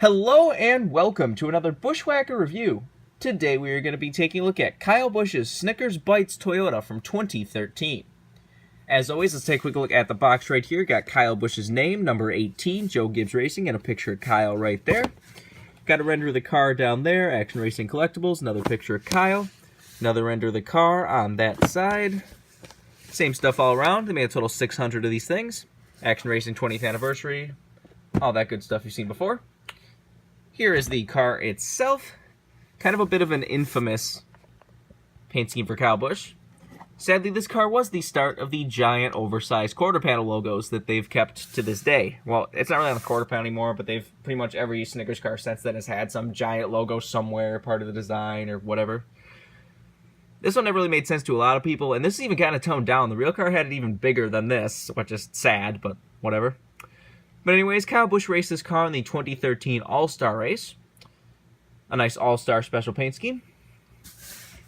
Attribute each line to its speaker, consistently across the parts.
Speaker 1: Hello and welcome to another Bushwhacker review. Today we are going to be taking a look at Kyle Busch's Snickers Bites Toyota from 2013. As always, let's take a quick look at the box right here. Got Kyle Busch's name, number 18, Joe Gibbs Racing, and a picture of Kyle right there. Got a render of the car down there, Action Racing Collectibles, another picture of Kyle. Another render of the car on that side. Same stuff all around. They made a total of 600 of these things. Action Racing 20th anniversary. All that good stuff you've seen before. Here is the car itself. Kind of a bit of an infamous paint scheme for Kyle Busch. Sadly, this car was the start of the giant oversized quarter panel logos that they've kept to this day. Well, it's not really on the quarter panel anymore, but they've pretty much every Snickers car since then has had some giant logo somewhere, part of the design or whatever. This one never really made sense to a lot of people, and this is even kind of toned down. The real car had it even bigger than this, which is sad, but whatever. But anyways, Kyle Busch raced this car in the 2013 All-Star race. A nice All-Star special paint scheme.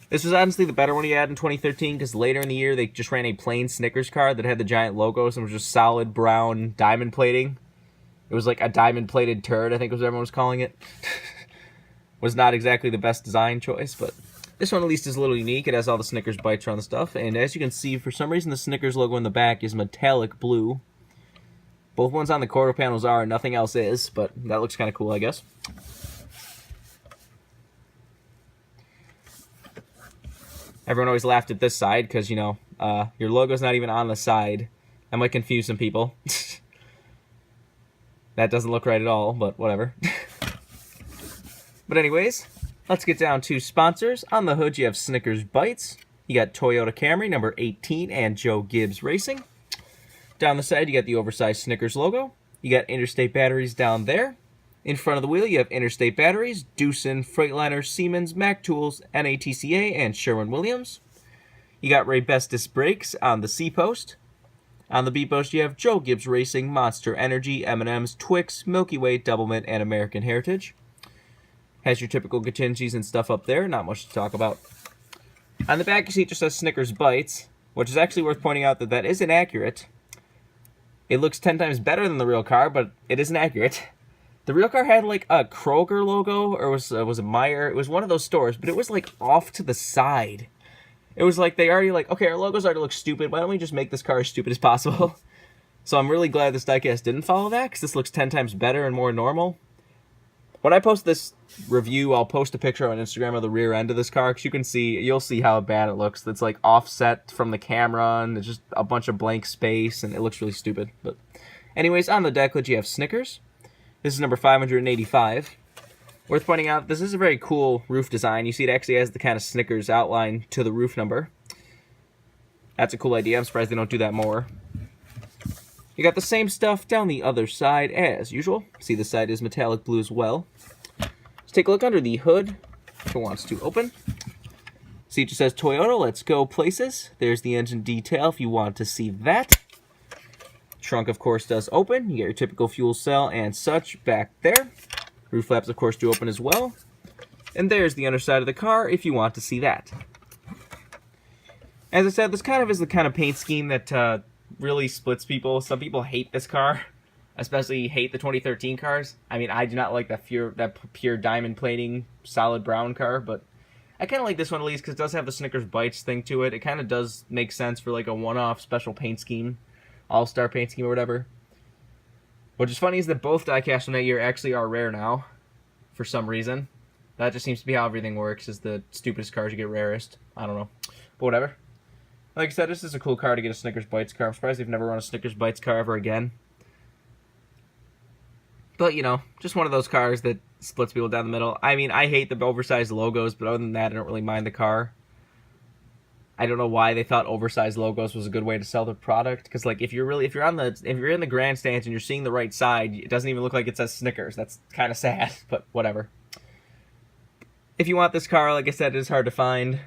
Speaker 1: This was honestly the better one he had in 2013, because later in the year they just ran a plain Snickers car that had the giant logos and was just solid brown diamond plating. It was like a diamond-plated turd, I think was what everyone was calling it. Was not exactly the best design choice, but this one at least is a little unique. It has all the Snickers bites around the stuff, and as you can see, for some reason the Snickers logo in the back is metallic blue. Both ones on the quarter panels are, nothing else is, but that looks kind of cool, I guess. Everyone always laughed at this side, because, you know, your logo's not even on the side. That might confuse some people. That doesn't look right at all, but whatever. But anyways, let's get down to sponsors. On the hood, you have Snickers Bites. You got Toyota Camry, number 18, and Joe Gibbs Racing. Down the side, you got the oversized Snickers logo. You got Interstate Batteries down there. In front of the wheel, you have Interstate Batteries, Doosan, Freightliner, Siemens, Mac Tools, NATCA, and Sherwin-Williams. You got Ray Bestis Brakes on the C-post. On the B-post, you have Joe Gibbs Racing, Monster Energy, M&M's, Twix, Milky Way, Doublemint, and American Heritage. Has your typical contingencies and stuff up there, not much to talk about. On the back, you see it just says Snickers Bites, which is actually worth pointing out that that is inaccurate. It looks 10 times better than the real car, but it isn't accurate. The real car had like a Kroger logo, or was it Meijer? It was one of those stores, but it was like off to the side. It was like they already like, okay, our logos already look stupid. Why don't we just make this car as stupid as possible? So I'm really glad this diecast didn't follow that, because this looks 10 times better and more normal. When I post this review, I'll post a picture on Instagram of the rear end of this car, because you'll see how bad it looks. It's like offset from the camera, and it's just a bunch of blank space, and it looks really stupid. But anyways, on the decklet, you have Snickers. This is number 585. Worth pointing out, this is a very cool roof design. You see it actually has the kind of Snickers outline to the roof number. That's a cool idea. I'm surprised they don't do that more. You got the same stuff down the other side as usual. See, the side is metallic blue as well. Let's take a look under the hood if it wants to open. See, it just says Toyota, let's go places. There's the engine detail if you want to see that. Trunk, of course, does open. You get your typical fuel cell and such back there. Roof flaps, of course, do open as well. And there's the underside of the car if you want to see that. As I said, this kind of is the kind of paint scheme that really splits people. Some people hate this car, especially hate the 2013 cars. I mean, I do not like that pure diamond plating, solid brown car, but I kind of like this one at least because it does have the Snickers Bites thing to it. It kind of does make sense for like a one-off special paint scheme. All-Star paint scheme or whatever. Which is funny is that both diecast from that year actually are rare now, for some reason. That just seems to be how everything works, is the stupidest cars you get rarest. I don't know. But whatever. Like I said, this is a cool car to get a Snickers Bites car. I'm surprised they've never run a Snickers Bites car ever again. But, you know, just one of those cars that splits people down the middle. I mean, I hate the oversized logos, but other than that, I don't really mind the car. I don't know why they thought oversized logos was a good way to sell the product. Because like if you're in the grandstands and you're seeing the right side, it doesn't even look like it says Snickers. That's kind of sad, but whatever. If you want this car, like I said, it is hard to find.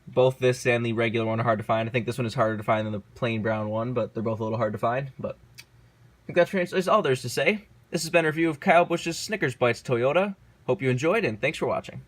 Speaker 1: Both this and the regular one are hard to find. I think this one is harder to find than the plain brown one, but they're both a little hard to find. But I think that's all there's to say. This has been a review of Kyle Busch's Snickers Bites Toyota. Hope you enjoyed, and thanks for watching.